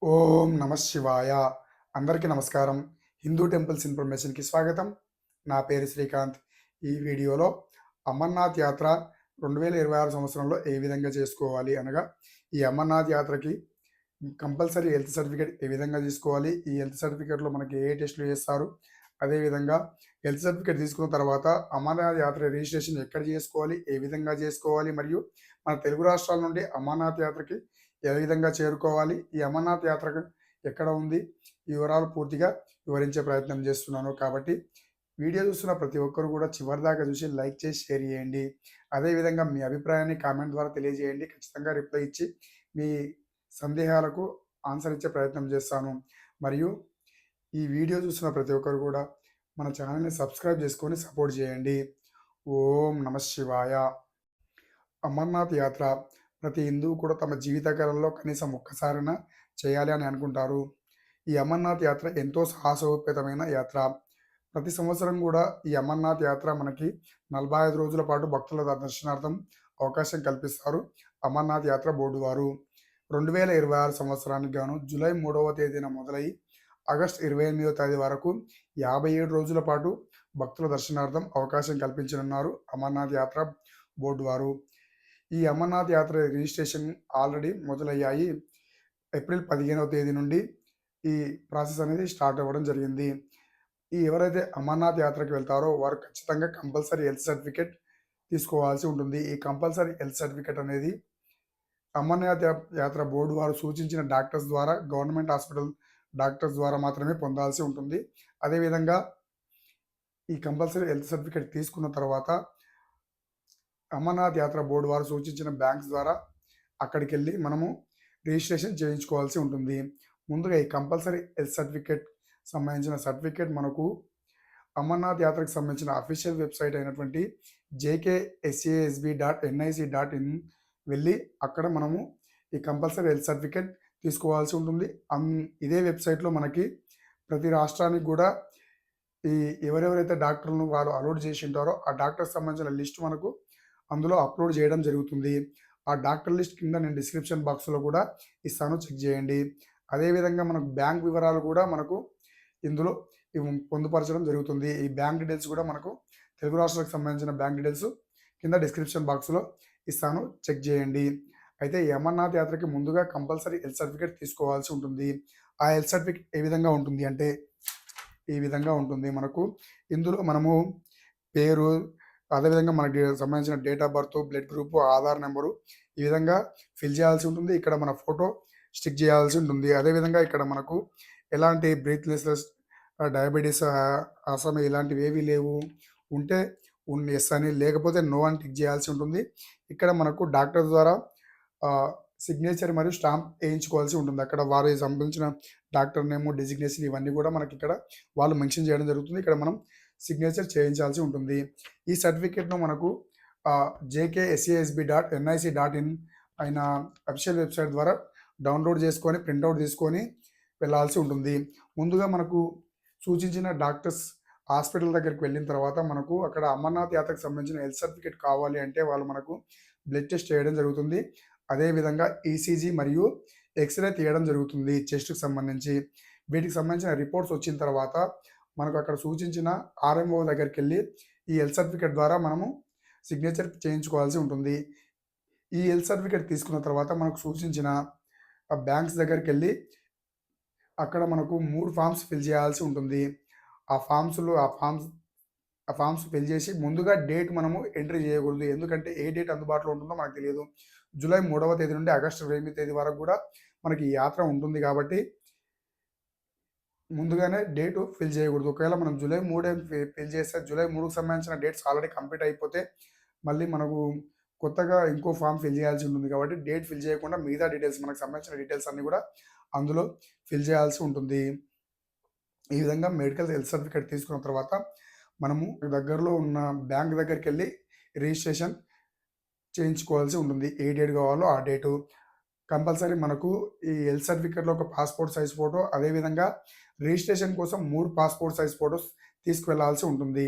ఓం నమ శివాయ. అందరికీ నమస్కారం. హిందూ టెంపుల్స్ ఇన్ఫర్మేషన్‌కి స్వాగతం. నా పేరు శ్రీకాంత్. ఈ వీడియోలో అమర్నాథ్ యాత్ర 2026 సంవత్సరంలో ఏ విధంగా చేసుకోవాలి అనగా, ఈ అమర్నాథ్ యాత్రకి కంపల్సరీ హెల్త్ సర్టిఫికేట్ ఏ విధంగా తీసుకోవాలి, ఈ హెల్త్ సర్టిఫికేట్‌లో మనకి ఏ టెస్టులు చేస్తారు, అదేవిధంగా హెల్త్ సర్టిఫికేట్ తీసుకున్న తర్వాత అమర్నాథ్ యాత్ర రిజిస్ట్రేషన్ ఎక్కడ చేసుకోవాలి, ఏ విధంగా చేసుకోవాలి, మరియు మన తెలుగు రాష్ట్రాల నుండి అమర్నాథ్ యాత్రకి ఏ విధంగా చేరుకోవాలి, ఈ అమర్నాథ్ యాత్ర ఎక్కడ ఉంది, ఈ వివరాలు పూర్తిగా వివరించే ప్రయత్నం చేస్తున్నాను. కాబట్టి వీడియో చూస్తున్న ప్రతి ఒక్కరు కూడా చివరిదాకా చూసి లైక్ చేసి షేర్ చేయండి. అదేవిధంగా మీ అభిప్రాయాన్ని కామెంట్ ద్వారా తెలియజేయండి. ఖచ్చితంగా రిప్లై ఇచ్చి మీ సందేహాలకు ఆన్సర్ ఇచ్చే ప్రయత్నం చేస్తాను. మరియు ఈ వీడియో చూస్తున్న ప్రతి ఒక్కరు కూడా మన ఛానల్ని సబ్స్క్రైబ్ చేసుకొని సపోర్ట్ చేయండి. ఓం నమ శివాయ. అమర్నాథ్ యాత్ర ప్రతి హిందువు కూడా తమ జీవితకాలంలో కనీసం ఒక్కసారైనా చేయాలి అని అనుకుంటారు. ఈ అమర్నాథ్ యాత్ర ఎంతో సాహసోపేతమైన యాత్ర. ప్రతి సంవత్సరం కూడా ఈ అమర్నాథ్ యాత్ర మనకి 45 రోజుల పాటు భక్తుల దర్శనార్థం అవకాశం కల్పిస్తారు అమర్నాథ్ యాత్ర బోర్డు వారు. 2026 సంవత్సరానికి గాను జూలై 3వ తేదీన మొదలై ఆగస్టు 28వ తేదీ వరకు 57 రోజుల పాటు భక్తుల దర్శనార్థం అవకాశం కల్పించనున్నారు అమర్నాథ్ యాత్ర బోర్డు వారు. ఈ అమర్నాథ్ యాత్ర రిజిస్ట్రేషన్ ఆల్రెడీ మొదలయ్యాయి. ఏప్రిల్ 15వ తేదీ నుండి ఈ ప్రాసెస్ అనేది స్టార్ట్ అవ్వడం జరిగింది. ఈ ఎవరైతే అమర్నాథ్ యాత్రకి వెళ్తారో వారు ఖచ్చితంగా కంపల్సరీ హెల్త్ సర్టిఫికేట్ తీసుకోవాల్సి ఉంటుంది. ఈ కంపల్సరీ హెల్త్ సర్టిఫికేట్ అనేది అమర్నాథ్ యాత్ర బోర్డు వారు సూచించిన డాక్టర్స్ ద్వారా, గవర్నమెంట్ హాస్పిటల్ డాక్టర్స్ ద్వారా మాత్రమే పొందాల్సి ఉంటుంది. అదేవిధంగా ఈ కంపల్సరీ హెల్త్ సర్టిఫికేట్ తీసుకున్న తర్వాత అమర్నాథ్ యాత్ర బోర్డు వారు సూచించిన బ్యాంక్స్ ద్వారా అక్కడికెళ్ళి మనము రిజిస్ట్రేషన్ చేయించుకోవాల్సి ఉంటుంది. ముందుగా ఈ కంపల్సరీ హెల్త్ సర్టిఫికేట్ సంబంధించిన సర్టిఫికేట్ మనకు అమర్నాథ్ యాత్రకు సంబంధించిన అఫీషియల్ వెబ్సైట్ అయినటువంటి jksasb.nic.in వెళ్ళి అక్కడ మనము ఈ కంపల్సరీ హెల్త్ సర్టిఫికేట్ తీసుకోవాల్సి ఉంటుంది. ఇదే వెబ్సైట్‌లో మనకి ప్రతి రాష్ట్రానికి కూడా ఈ ఎవరెవరైతే డాక్టర్లను వారు అలౌట్ చేసి ఉంటారో ఆ డాక్టర్స్ సంబంధించిన లిస్ట్ మనకు అందులో అప్లోడ్ చేయడం జరుగుతుంది. ఆ డాక్టర్ లిస్ట్ కింద నేను డిస్క్రిప్షన్ బాక్స్‌లో కూడా ఇస్తాను, చెక్ చేయండి. అదేవిధంగా మనకు బ్యాంక్ వివరాలు కూడా మనకు ఇందులో పొందుపరచడం జరుగుతుంది. ఈ బ్యాంక్ డీటెయిల్స్ కూడా మనకు తెలుగు రాష్ట్రాలకు సంబంధించిన బ్యాంక్ డీటెయిల్స్ కింద డిస్క్రిప్షన్ బాక్స్‌లో ఇస్తాను, చెక్ చేయండి. అయితే ఈ అమర్నాథ్ యాత్రకి ముందుగా కంపల్సరీ హెల్త్ సర్టిఫికేట్ తీసుకోవాల్సి ఉంటుంది. ఆ హెల్త్ సర్టిఫికేట్ ఏ విధంగా ఉంటుంది అంటే ఈ విధంగా ఉంటుంది. మనకు ఇందులో మనము పేరు, అదేవిధంగా మనకి సంబంధించిన date of birth, blood group, Aadhaar number ఈ విధంగా ఫిల్ చేయాల్సి ఉంటుంది. ఇక్కడ మన ఫోటో స్టిక్ చేయాల్సి ఉంటుంది. అదేవిధంగా ఇక్కడ మనకు ఎలాంటి బ్రీత్‌లెస్‌నెస్, డయాబెటిస్, ఆస్తమా ఇలాంటివి ఏవి లేవు. ఉంటే ఎస్ అని, లేకపోతే నో అని టిక్ చేయాల్సి ఉంటుంది. ఇక్కడ మనకు డాక్టర్ ద్వారా సిగ్నేచర్ మరియు స్టాంప్ ఏయించుకోవాల్సి ఉంటుంది. అక్కడ వారికి సంబంధించిన డాక్టర్ నేము, డెసిగ్నేషన్ ఇవన్నీ కూడా మనకి ఇక్కడ వాళ్ళు మెన్షన్ చేయడం జరుగుతుంది. ఇక్కడ మనం సిగ్నేచర్ చేయించాల్సి ఉంటుంది. ఈ సర్టిఫికేట్‌ను మనకు jksasb.nic.in అయిన అఫీషియల్ వెబ్సైట్ ద్వారా డౌన్లోడ్ చేసుకొని, ప్రింటౌట్ తీసుకొని వెళ్ళాల్సి ఉంటుంది. ముందుగా మనకు సూచించిన డాక్టర్స్ హాస్పిటల్ దగ్గరికి వెళ్ళిన తర్వాత మనకు అక్కడ అమర్నాథ్ యాత్రకు సంబంధించిన హెల్త్ సర్టిఫికేట్ కావాలి అంటే వాళ్ళు మనకు బ్లడ్ టెస్ట్ చేయడం జరుగుతుంది. అదేవిధంగా ఈసీజీ మరియు ఎక్స్‌రే తీయడం జరుగుతుంది చెస్ట్‌కి సంబంధించి. వీటికి సంబంధించిన రిపోర్ట్స్ వచ్చిన తర్వాత మనకు అక్కడ సూచించిన ఆర్ఎంఓ దగ్గరికెళ్ళి ఈ హెల్త్ సర్టిఫికేట్ ద్వారా మనము సిగ్నేచర్ చేయించుకోవాల్సి ఉంటుంది. ఈ హెల్త్ సర్టిఫికేట్ తీసుకున్న తర్వాత మనకు సూచించిన బ్యాంక్స్ దగ్గరికెళ్ళి అక్కడ మనకు 3 ఫార్మ్స్ ఫిల్ చేయాల్సి ఉంటుంది. ఆ ఫార్మ్స్ ఫిల్ చేసి ముందుగా డేట్ మనము ఎంట్రీ చేయకూడదు. ఎందుకంటే ఏ డేట్ అందుబాటులో ఉంటుందో మనకు తెలియదు. జూలై 3వ తేదీ నుండి ఆగస్టు 8వ తేదీ వరకు కూడా మనకి ఈ యాత్ర ఉంటుంది కాబట్టి ముందుగానే డేటు ఫిల్ చేయకూడదు. ఒకవేళ మనం జూలై 3 ఫిల్ చేస్తే జూలై 3కి సంబంధించిన డేట్స్ ఆల్రెడీ కంప్లీట్ అయిపోతే మళ్ళీ మనకు కొత్తగా ఇంకో ఫార్మ్ ఫిల్ చేయాల్సి ఉంటుంది. కాబట్టి డేట్ ఫిల్ చేయకుండా మిగతా డీటెయిల్స్, మనకు సంబంధించిన డీటెయిల్స్ అన్నీ కూడా అందులో ఫిల్ చేయాల్సి ఉంటుంది. ఈ విధంగా మెడికల్ హెల్త్ సర్టిఫికేట్ తీసుకున్న తర్వాత మనము దగ్గరలో ఉన్న బ్యాంక్ దగ్గరికెళ్ళి రిజిస్ట్రేషన్ చేయించుకోవాల్సి ఉంటుంది. ఏ డేట్ కావాలో ఆ డేటు. కంపల్సరీ మనకు ఈ హెల్త్ సర్టిఫికేట్‌లో ఒక పాస్‌పోర్ట్ సైజ్ ఫోటో, అదేవిధంగా రిజిస్ట్రేషన్ కోసం 3 పాస్‌పోర్ట్ సైజ్ ఫోటోస్ తీసుకువెళ్ళాల్సి ఉంటుంది.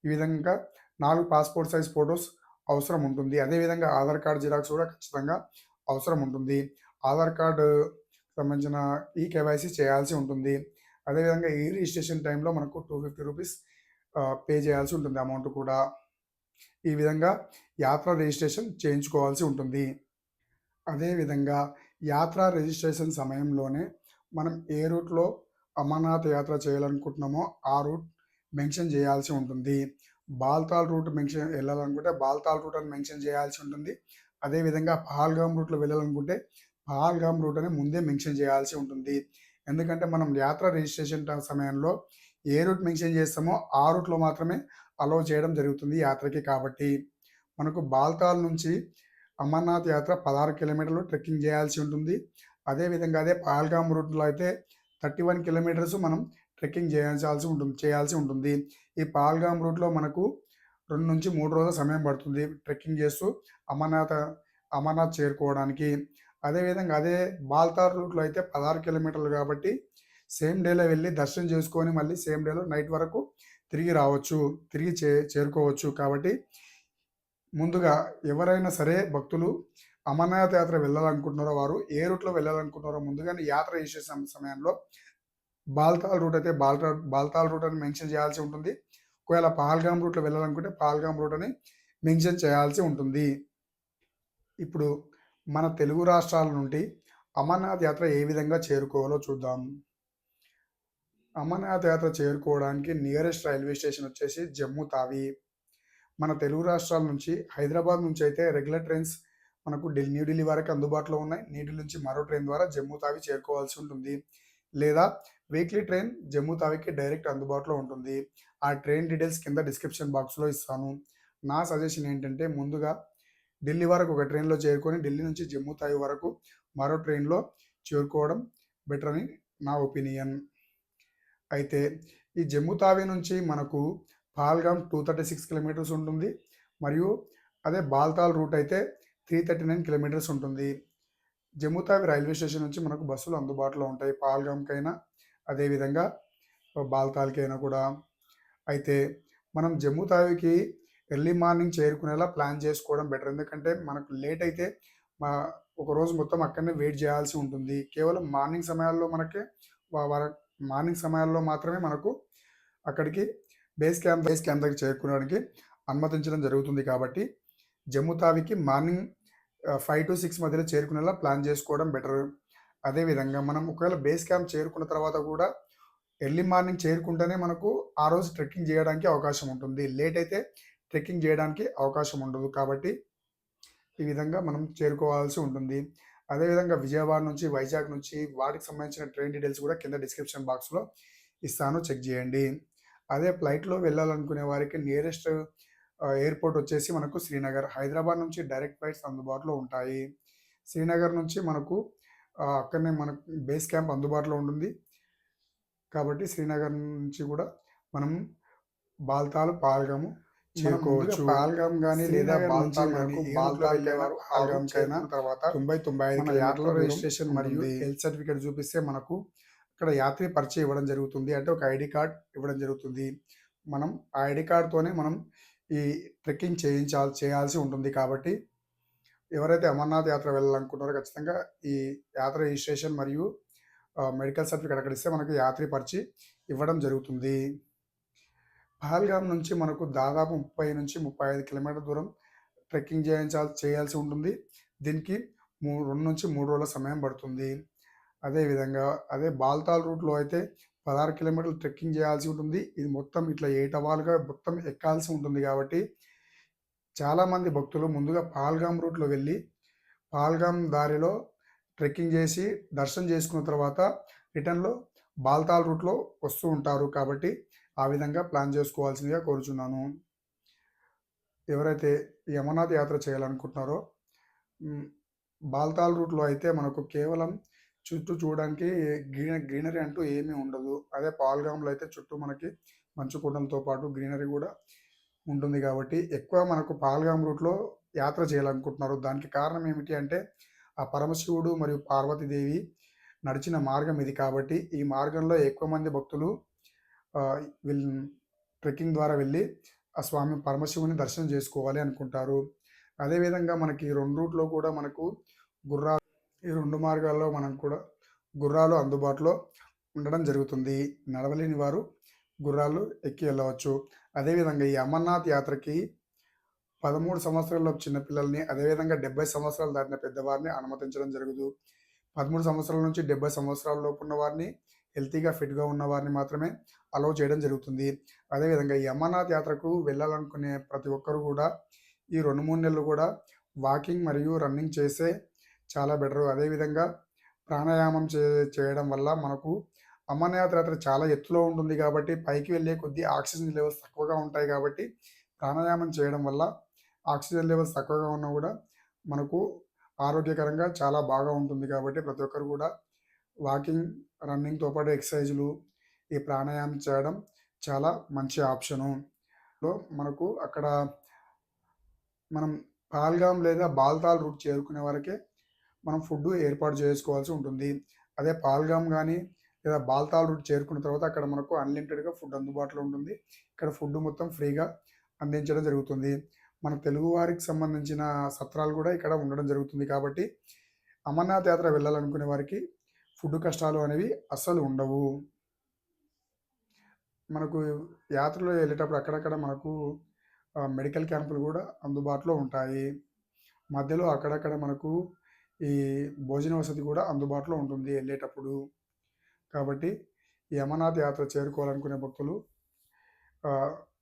ఈ విధంగా 4 పాస్‌పోర్ట్ సైజ్ ఫోటోస్ అవసరం ఉంటుంది. అదేవిధంగా ఆధార్ కార్డ్ జిరాక్స్ కూడా ఖచ్చితంగా అవసరం ఉంటుంది. ఆధార్ కార్డ్ సంబంధించిన కేవైసీ చేయాల్సి ఉంటుంది. అదేవిధంగా రిజిస్ట్రేషన్ టైంలో మనకు రూ. 250 పే చేయాల్సి ఉంటుంది అమౌంట్ కూడా. ఈ విధంగా యాత్ర రిజిస్ట్రేషన్ చేయించుకోవాల్సి ఉంటుంది. అదేవిధంగా యాత్ర రిజిస్ట్రేషన్ సమయంలోనే మనం ఏ రూట్‌లో అమర్నాథ్ యాత్ర చేయాలనుకుంటున్నామో ఆ రూట్ మెన్షన్ చేయాల్సి ఉంటుంది. బాల్తాల్ రూట్ వెళ్ళాలనుకుంటే బాల్తాల్ రూట్ అని మెన్షన్ చేయాల్సి ఉంటుంది. అదేవిధంగా పహల్గామ్ రూట్‌లో వెళ్ళాలనుకుంటే పహల్గామ్ రూట్ అని ముందే మెన్షన్ చేయాల్సి ఉంటుంది. ఎందుకంటే మనం యాత్ర రిజిస్ట్రేషన్ సమయంలో ఏ రూట్ మెన్షన్ చేస్తామో ఆ రూట్‌లో మాత్రమే అలౌ చేయడం జరుగుతుంది యాత్రకి. కాబట్టి మనకు బాల్తాల్ నుంచి అమర్నాథ్ యాత్ర 16 కిలోమీటర్లు ట్రెక్కింగ్ చేయాల్సి ఉంటుంది. అదేవిధంగా అదే పహల్గామ్ రూట్‌లో అయితే 31 కిలోమీటర్స్ మనం ట్రెక్కింగ్ చేయాల్సి ఉంటుంది. ఈ పహల్గామ్ రూట్‌లో మనకు 2-3 రోజుల సమయం పడుతుంది ట్రెక్కింగ్ చేస్తూ అమర్నాథ్ చేరుకోవడానికి. అదేవిధంగా అదే బాల్తాల్ రూట్‌లో అయితే 16 కిలోమీటర్లు కాబట్టి సేమ్ డేలో వెళ్ళి దర్శనం చేసుకొని మళ్ళీ సేమ్ డేలో నైట్ వరకు తిరిగి రావచ్చు. తిరిగి చేరుకోవచ్చు. కాబట్టి ముందుగా ఎవరైనా సరే భక్తులు అమర్నాథ్ యాత్ర వెళ్ళాలనుకుంటున్నారో వారు ఏ రూట్‌లో వెళ్ళాలనుకుంటున్నారో ముందుగానే యాత్ర రిజిస్ట్రేషన్ సమయంలో బాల్తాల్ రూట్ అయితే బాల్తాల్ రూట్ అని మెన్షన్ చేయాల్సి ఉంటుంది. ఒకవేళ పహల్గామ్ రూట్‌లో వెళ్ళాలనుకుంటే పహల్గామ్ రూట్ అని మెన్షన్ చేయాల్సి ఉంటుంది. ఇప్పుడు మన తెలుగు రాష్ట్రాల నుండి అమర్నాథ్ యాత్ర ఏ విధంగా చేరుకోవాలో చూద్దాం. అమర్నాథ్ యాత్ర చేరుకోవడానికి నియరెస్ట్ రైల్వే స్టేషన్ వచ్చేసి జమ్మూ తావి. మన తెలుగు రాష్ట్రాల నుంచి హైదరాబాద్ నుంచి అయితే రెగ్యులర్ ట్రైన్స్ మనకు న్యూ ఢిల్లీ వరకు అందుబాటులో ఉన్నాయి. న్యూ ఢిల్లీ నుంచి మరో ట్రైన్ ద్వారా జమ్మూ తావి చేరుకోవాల్సి ఉంటుంది. లేదా వీక్లీ ట్రైన్ జమ్మూ తావికి డైరెక్ట్ అందుబాటులో ఉంటుంది. ఆ ట్రైన్ డీటెయిల్స్ కింద డిస్క్రిప్షన్ బాక్స్లో ఇస్తాను. నా సజెషన్ ఏంటంటే ముందుగా ఢిల్లీ వరకు ఒక ట్రైన్లో చేరుకొని ఢిల్లీ నుంచి జమ్మూ తావి వరకు మరో ట్రైన్లో చేరుకోవడం బెటర్ అని నా ఒపీనియన్. అయితే ఈ జమ్మూ తావి నుంచి మనకు పహల్గామ్ 236 కిలోమీటర్స్ ఉంటుంది. మరియు అదే బాల్తాల్ రూట్ అయితే 339 కిలోమీటర్స్ ఉంటుంది. జమ్మూ తావి రైల్వే స్టేషన్ నుంచి మనకు బస్సులు అందుబాటులో ఉంటాయి పహల్గామ్‌కైనా అదేవిధంగా బాల్తాల్‌కైనా కూడా. అయితే మనం జమ్మూ తావికి ఎర్లీ మార్నింగ్ చేరుకునేలా ప్లాన్ చేసుకోవడం బెటర్. ఎందుకంటే మనకు లేట్ అయితే ఒకరోజు మొత్తం అక్కడనే వెయిట్ చేయాల్సి ఉంటుంది. కేవలం మార్నింగ్ సమయాల్లో మార్నింగ్ సమయాల్లో మాత్రమే మనకు అక్కడికి బేస్ క్యాంప్ దగ్గర చేరుకోవడానికి అనుమతించడం జరుగుతుంది. కాబట్టి జమ్మూ తావికి మార్నింగ్ 5-6 మధ్యలో చేరుకునేలా ప్లాన్ చేసుకోవడం బెటర్. అదేవిధంగా మనం ఒకవేళ బేస్ క్యాంప్ చేరుకున్న తర్వాత కూడా ఎర్లీ మార్నింగ్ చేరుకుంటేనే మనకు ఆ రోజు ట్రెక్కింగ్ చేయడానికి అవకాశం ఉంటుంది. లేట్ అయితే ట్రెక్కింగ్ చేయడానికి అవకాశం ఉండదు. కాబట్టి ఈ విధంగా మనం చేరుకోవాల్సి ఉంటుంది. అదేవిధంగా విజయవాడ నుంచి వైజాగ్ నుంచి వాటికి సంబంధించిన ట్రైన్ డీటెయిల్స్ కూడా కింద డిస్క్రిప్షన్ బాక్స్లో ఇస్తాను, చెక్ చేయండి. అదే ఫ్లైట్‌లో వెళ్ళాలనుకునే వారికి నియరెస్ట్ ఎయిర్‌పోర్ట్ వచ్చేసి మనకు శ్రీనగర్. హైదరాబాద్ నుంచి డైరెక్ట్ ఫ్లైట్స్ అందుబాటులో ఉంటాయి. శ్రీనగర్ నుంచి మనకు అక్కడనే మనకు బేస్ క్యాంప్ అందుబాటులో ఉంటుంది. కాబట్టి శ్రీనగర్ నుంచి కూడా మనం బాల్తాల్, పహల్గామ్ చేరుకోవచ్చు. పహల్గామ్ గాని లేదా బాల్తాల్ గాని బాల్తాల్ వెళ్ళేవారు పహల్గామ్‌కైనా తర్వాత 90-95 కిలోమీటర్ల రిజిస్ట్రేషన్ మరియు హెల్త్ సర్టిఫికేట్ చూపిస్తే మనకు అక్కడ యాత్రి పరిచయం ఇవ్వడం జరుగుతుంది. అంటే ఒక ఐడీ కార్డ్ ఇవ్వడం జరుగుతుంది. మనం ఆ ఐడీ కార్డ్‌తోనే మనం ఈ ట్రెక్కింగ్ చేయాల్సి ఉంటుంది. కాబట్టి ఎవరైతే అమర్నాథ్ యాత్ర వెళ్ళాలనుకుంటారో ఖచ్చితంగా ఈ యాత్ర రిజిస్ట్రేషన్ మరియు మెడికల్ సర్టిఫికేట్ అక్కడ ఇస్తే మనకు యాత్రి పరిచి ఇవ్వడం జరుగుతుంది. పహల్గామ్ నుంచి మనకు దాదాపు 30-35 కిలోమీటర్ల దూరం ట్రెక్కింగ్ చేయాల్సి ఉంటుంది. దీనికి 2-3 రోజుల సమయం పడుతుంది. అదేవిధంగా అదే బాల్తాల్ రూట్‌లో అయితే 16 కిలోమీటర్లు ట్రెక్కింగ్ చేయాల్సి ఉంటుంది. ఇది మొత్తం ఇట్లా ఏటవాలుగా మొత్తం ఎక్కాల్సి ఉంటుంది. కాబట్టి చాలామంది భక్తులు ముందుగా పహల్గామ్ రూట్‌లో వెళ్ళి పహల్గామ్ దారిలో ట్రెక్కింగ్ చేసి దర్శనం చేసుకున్న తర్వాత రిటర్న్‌లో బాల్తాల్ రూట్‌లో వస్తూ ఉంటారు. కాబట్టి ఆ విధంగా ప్లాన్ చేసుకోవాల్సిందిగా కోరుచున్నాను. ఎవరైతే ఈ అమర్నాథ్ యాత్ర చేయాలనుకుంటున్నారో బాల్తాల్ రూట్‌లో అయితే మనకు కేవలం చుట్టూ చూడడానికి గ్రీనరీ అంటూ ఏమీ ఉండదు. అదే పహల్గామ్‌లో అయితే చుట్టూ మనకి మంచు కొండలతో పాటు గ్రీనరీ కూడా ఉంటుంది. కాబట్టి ఎక్కువ మనకు పహల్గామ్ రూట్‌లో యాత్ర చేయాలనుకుంటున్నారు. దానికి కారణం ఏమిటి అంటే ఆ పరమశివుడు మరియు పార్వతీదేవి నడిచిన మార్గం ఇది. కాబట్టి ఈ మార్గంలో ఎక్కువ మంది భక్తులు వీళ్ళు ట్రెక్కింగ్ ద్వారా వెళ్ళి ఆ స్వామి పరమశివుని దర్శనం చేసుకోవాలి అనుకుంటారు. అదేవిధంగా మనకి 2 రూట్‌లో కూడా మనకు ఈ 2 మార్గాల్లో మనం కూడా గుర్రాలు అందుబాటులో ఉండడం జరుగుతుంది. నడవలేని వారు గుర్రాలు ఎక్కి వెళ్ళవచ్చు. అదేవిధంగా ఈ అమర్నాథ్ యాత్రకి 13 సంవత్సరాలలోపు చిన్న పిల్లల్ని, అదేవిధంగా 70 సంవత్సరాలు దాటిన పెద్దవారిని అనుమతించడం జరగదు. 13 సంవత్సరాల నుంచి 70 సంవత్సరాల లోపు ఉన్న వారిని, హెల్తీగా, ఫిట్‌గా ఉన్న వారిని మాత్రమే అలౌ చేయడం జరుగుతుంది. అదేవిధంగా ఈ అమర్నాథ్ యాత్రకు వెళ్ళాలనుకునే ప్రతి ఒక్కరు కూడా ఈ 2, 3 నెలలు కూడా వాకింగ్ మరియు రన్నింగ్ చేస్తే చాలా బెటరు. అదేవిధంగా ప్రాణాయామం చేయడం వల్ల మనకు అమర్నాథ్ యాత్ర చాలా ఎత్తులో ఉంటుంది కాబట్టి పైకి వెళ్ళే కొద్దీ ఆక్సిజన్ లెవెల్స్ తక్కువగా ఉంటాయి కాబట్టి ప్రాణాయామం చేయడం వల్ల ఆక్సిజన్ లెవెల్స్ తక్కువగా ఉన్నా కూడా మనకు ఆరోగ్యకరంగా చాలా బాగా ఉంటుంది కాబట్టి ప్రతి ఒక్కరు కూడా వాకింగ్, రన్నింగ్‌తో పాటు ఎక్సర్సైజులు, ఈ ప్రాణాయామం చేయడం చాలా మంచి ఆప్షను. మనకు అక్కడ మనం పహల్గామ్ లేదా బాల్తాల్ రూట్ చేరుకునే వరకే మనం ఫుడ్ ఏర్పాటు చేసుకోవాల్సి ఉంటుంది. అదే పహల్గామ్ గానీ లేదా బాల్తాల్ రూట్ చేరుకున్న తర్వాత అక్కడ మనకు అన్‌లిమిటెడ్‌గా ఫుడ్ అందుబాటులో ఉంటుంది. ఇక్కడ ఫుడ్ మొత్తం ఫ్రీగా అందించడం జరుగుతుంది. మన తెలుగు వారికి సంబంధించిన సత్రాలు కూడా ఇక్కడ ఉండడం జరుగుతుంది కాబట్టి అమర్నాథ్ యాత్ర వెళ్ళాలనుకునే వారికి ఫుడ్ కష్టాలు అనేవి అస్సలు ఉండవు. మనకు యాత్రలో వెళ్ళేటప్పుడు అక్కడక్కడ మనకు మెడికల్ క్యాంపులు కూడా అందుబాటులో ఉంటాయి. మధ్యలో అక్కడక్కడ మనకు ఈ భోజన వసతి కూడా అందుబాటులో ఉంటుంది వెళ్ళేటప్పుడు. కాబట్టి ఈ అమర్నాథ్ యాత్ర చేరుకోవాలనుకునే భక్తులు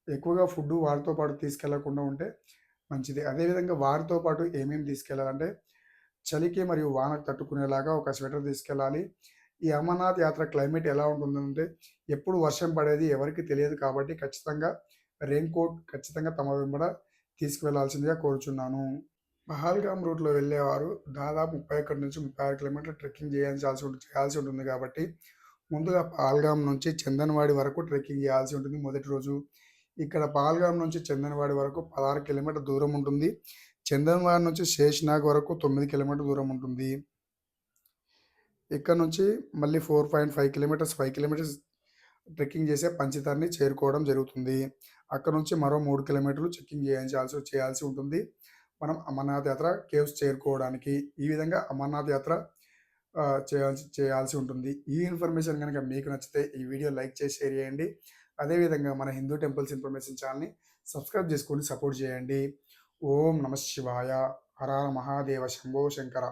ఎక్కువగా ఫుడ్డు వారితో పాటు తీసుకెళ్లకుండా ఉంటే మంచిది. అదేవిధంగా వారితో పాటు ఏమేమి తీసుకెళ్ళాలంటే చలికి మరియు వానకు తట్టుకునేలాగా ఒక స్వెటర్ తీసుకెళ్ళాలి. ఈ అమర్నాథ్ యాత్ర క్లైమేట్ ఎలా ఉంటుందంటే ఎప్పుడు వర్షం పడేది ఎవరికీ తెలియదు కాబట్టి ఖచ్చితంగా రెయిన్ కోట్ ఖచ్చితంగా తమ వెంబడ తీసుకువెళ్లాల్సిందిగా కోరుచున్నాను. పహల్గామ్ రూట్‌లో వెళ్ళేవారు దాదాపు 31-36 కిలోమీటర్ల ట్రెక్కింగ్ చేయాల్సి ఉంటుంది కాబట్టి ముందుగా పహల్గామ్ నుంచి చందన్వాడి వరకు ట్రెక్కింగ్ చేయాల్సి ఉంటుంది మొదటి రోజు. ఇక్కడ పహల్గామ్ నుంచి చందన్వాడి వరకు 16 కిలోమీటర్ల దూరం ఉంటుంది. చందన్వాడి నుంచి శేషనాగ్ వరకు 9 కిలోమీటర్ల దూరం ఉంటుంది. ఇక్కడ నుంచి మళ్ళీ 4.5 కిలోమీటర్స్, 5 కిలోమీటర్స్ ట్రెక్కింగ్ చేసే పంచతర్ని చేరుకోవడం జరుగుతుంది. అక్కడ నుంచి మరో 3 కిలోమీటర్లు చెక్కింగ్ చేయాల్సి ఉంటుంది మనం అమర్నాథ్ యాత్ర కేవ్స్ చేరుకోవడానికి. ఈ విధంగా అమర్నాథ్ యాత్ర చేయాల్సి ఉంటుంది. ఈ ఇన్ఫర్మేషన్ కనుక మీకు నచ్చితే ఈ వీడియో లైక్ చేసి షేర్ చేయండి. అదేవిధంగా మన హిందూ టెంపుల్స్ ఇన్ఫర్మేషన్ ఛానల్‌ని సబ్స్క్రైబ్ చేసుకొని సపోర్ట్ చేయండి. ఓం నమః శివాయ. హర హర మహాదేవ శంభో శంకర.